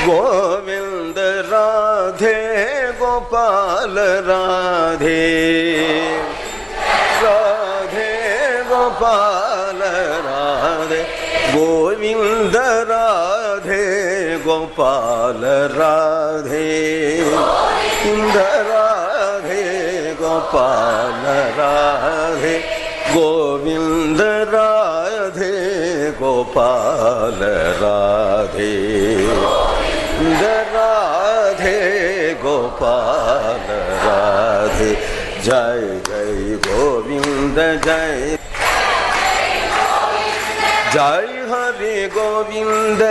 Govind Radhe Gopal Radhe Radhe Gopal Radhe Govind Radhe Gopal Radhe Govind Radhe Gopal Radhe Govind Radhe Gopal Radhe Radhe Gopal Radhe Jai Jai Govind Jai Jai Hari Govind